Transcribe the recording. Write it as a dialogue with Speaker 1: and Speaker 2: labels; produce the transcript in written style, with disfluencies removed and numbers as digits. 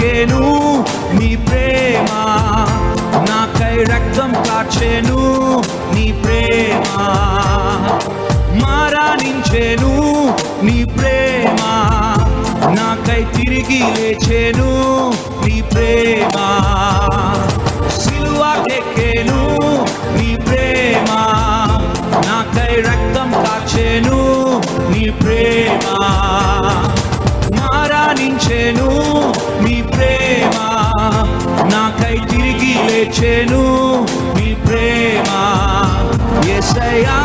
Speaker 1: ఎక్కేను నీ ప్రేమ, నాకై రక్తం కార్చెను నీ ప్రేమ, మరణించెను నీ ప్రేమ, నాకై తిరిగి లేచెను నీ ప్రేమ, సిలువకెక్కెను నీ ప్రేమ, నాకై రక్తం కార్చెను నీ ప్రేమ, మరణించెను నీ ప్రేమ, నాకై తిరిగి లేచెను నీ ప్రేమ. యేసయ్యా